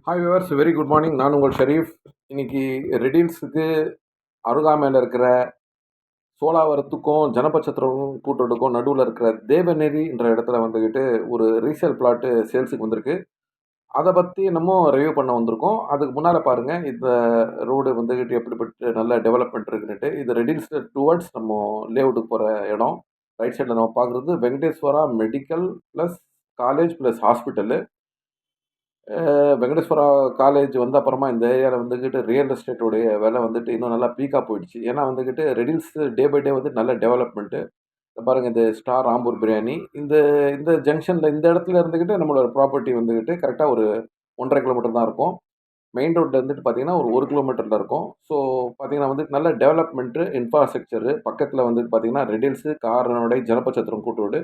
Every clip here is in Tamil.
Hi viewers, very good morning. நான் உங்கள் ஷெரீஃப். இன்னைக்கு ரெடில்ஸுக்கு அருகாமையில் இருக்கிற சோலாவரத்துக்கும் ஜனபச்சத்திரமும் கூட்டத்துக்கும் நடுவில் இருக்கிற தேவநேரி என்ற இடத்துல வந்துக்கிட்டு ஒரு ரீசேல் பிளாட்டு சேல்ஸுக்கு வந்திருக்கு. அதை பற்றி நம்ம ரிவ்யூ பண்ண வந்திருக்கோம். அதுக்கு முன்னால் பாருங்கள், இந்த ரோடு வந்துக்கிட்டு எப்படிப்பட்ட நல்ல டெவலப்மெண்ட் இருக்குன்னுட்டு. இது ரெடில்ஸ் டுவர்ட்ஸ் நம்ம லேஅவுட்டுக்கு போகிற இடம். ரைட் சைடில் நம்ம பார்க்குறது Venkateswara medical plus college plus hospital. Venkateswara college வந்த அப்புறமா இந்த ஏரியாவில் வந்துக்கிட்டு ரியல் எஸ்டேட்டோடைய விலை வந்துட்டு இன்னும் நல்லா பீக்காக போயிடுச்சு. ஏன்னா வந்துக்கிட்டு ரெடில்ஸ் டே பை டே வந்து நல்ல டெவலப்மெண்ட்டு. பாருங்கள், இந்த ஸ்டார் ஆம்பூர் பிரியாணி இந்த இந்த ஜங்ஷனில் இந்த இடத்துல இருந்துக்கிட்டு நம்மளோட ப்ராப்பர்ட்டி வந்துக்கிட்டு கரெக்டாக ஒரு 1.5 கிலோமீட்டர் தான் இருக்கும். மெயின் ரோட்டில் இருந்துட்டு பார்த்தீங்கன்னா ஒரு 1 கிலோமீட்டரில் இருக்கும். ஸோ பார்த்தீங்கன்னா வந்துட்டு நல்ல டெவலப்மெண்ட்டு, இன்ஃப்ராஸ்ட்ரக்சரு பக்கத்தில் வந்துட்டு பார்த்தீங்கன்னா ரெடில்ஸு, காரனோடை, ஜனபச்சத்திரம் கூட்டு ரோடு,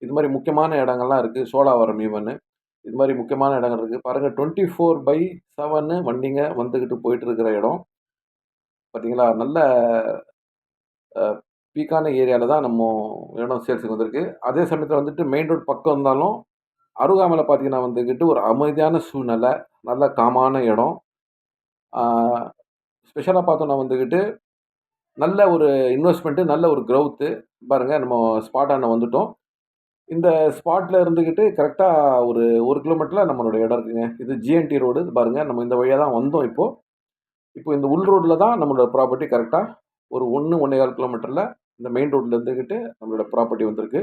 இது மாதிரி முக்கியமான இடங்கள்லாம் இருக்குது. சோலாவரம் ஈவனு இது மாதிரி முக்கியமான இடங்கள் இருக்குது. பாருங்கள், 24/7 வண்டிங்க வந்துக்கிட்டு போயிட்டு இருக்கிற இடம். பார்த்தீங்களா, நல்ல பீக்கான ஏரியாவில் தான் நம்ம இடம் சேல்ஸுக்கு வந்திருக்கு. அதே சமயத்தில் வந்துட்டு மெயின் ரோட் பக்கம் இருந்தாலும் அருகாமையில் பார்த்தீங்கன்னா வந்துக்கிட்டு ஒரு அமைதியான சூழ்நிலை, நல்ல காமான இடம். ஸ்பெஷலாக பார்த்தோன்னா வந்துக்கிட்டு நல்ல ஒரு இன்வெஸ்ட்மெண்ட்டு, நல்ல ஒரு க்ரௌத்து. பாருங்கள், நம்ம ஸ்பாட்டாண்ட வந்துட்டோம். இந்த ஸ்பாட்ல இருந்துக்கிட்டு கரெக்டாக ஒரு 1 கிலோமீட்டரில் நம்மளுடைய இடம் இருக்குங்க. இது ஜிஎன்டி ரோடு. பாருங்கள், நம்ம இந்த வழியாக தான் வந்தோம் இப்போ. இப்போ இந்த உள் ரோட்டில் தான் நம்மளோட ப்ராப்பர்ட்டி கரெக்டாக ஒரு 1, 1 1/4 கிலோமீட்டரில் இந்த மெயின் ரோட்டில் இருந்துக்கிட்டு நம்மளோட ப்ராப்பர்ட்டி வந்திருக்கு.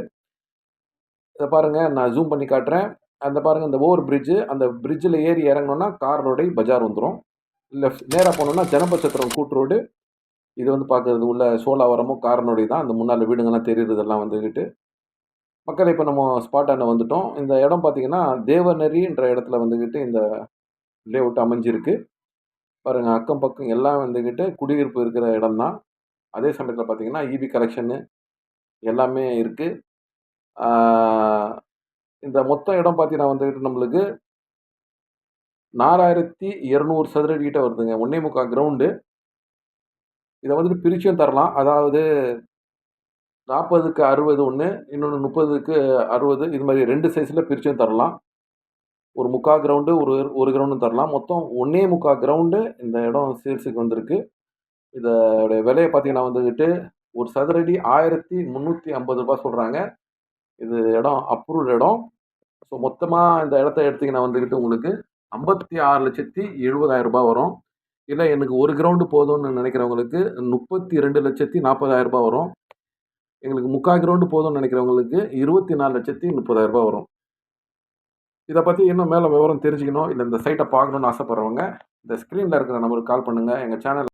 இதை பாருங்கள், நான் ஜூம் பண்ணி காட்டுறேன். அந்த பாருங்கள், இந்த ஓவர் பிரிட்ஜு, அந்த பிரிட்ஜில் ஏறி இறங்கணுன்னா காரோடை பஜார் வந்துடும். நேராக போனோம்னா ஜனபச்சத்திரம் கூட்டு ரோடு. இது வந்து பார்க்குறது உள்ள சோலாவரமும் காரனோடை தான். அந்த முன்னால் வீடுங்கள்லாம் தெரியுறதெல்லாம் வந்துக்கிட்டு. மக்கள், இப்போ நம்ம ஸ்பாட்டாண்ட வந்துட்டோம். இந்த இடம் பார்த்தீங்கன்னா தேவநெறின்ற இடத்துல வந்துக்கிட்டு இந்த லேஅவுட் அமைஞ்சிருக்கு. பாருங்கள், அக்கம் பக்கம் எல்லாம் வந்துக்கிட்டு குடியிருப்பு இருக்கிற இடம் தான். அதே சமயத்தில் பார்த்தீங்கன்னா இபி கலெக்ஷனு எல்லாமே இருக்குது. இந்த மொத்த இடம் பார்த்தீங்கன்னா வந்துக்கிட்டு நம்மளுக்கு 4200 சதுர அடி கிட்ட வருதுங்க. 1.25 கிரவுண்டு. இதை வந்துட்டு பிரிச்சும் தரலாம். அதாவது 40க்கு 60 ஒன்று, இன்னொன்று 30க்கு 60, இது மாதிரி 2 சைஸில் பிரிச்சும் தரலாம். ஒரு 3/4 கிரவுண்டு, ஒரு கிரவுண்டும் தரலாம். மொத்தம் 1.25 கிரவுண்டு இந்த இடம் சேல்ஸுக்கு வந்திருக்கு. இதோடைய விலையை பார்த்தீங்கன்னா வந்துக்கிட்டு ஒரு சதுரடி ரூ. 1350 சொல்கிறாங்க. இது இடம் அப்ரூவ்டு இடம். ஸோ மொத்தமாக இந்த இடத்த எடுத்தீங்கன்னா வந்துக்கிட்டு உங்களுக்கு ரூ. 56,70,000 வரும். இல்லை எனக்கு ஒரு கிரவுண்டு போதும்னு நினைக்கிறவங்களுக்கு ரூ. 32,40,000 வரும். எங்களுக்கு 3/4 கிரவுண்டு போதும்னு நினைக்கிறவங்களுக்கு ரூ. 24,30,000 வரும். இதை பற்றி இன்னும் மேலே விவரம் தெரிஞ்சுக்கணும், இல்லை இந்த சைட்டை பார்க்கணுன்னு ஆசைப்பட்றவங்க இந்த ஸ்க்ரீனில் இருக்கிற நம்பருக்கு கால் பண்ணுங்கள். எங்கள் சேனல்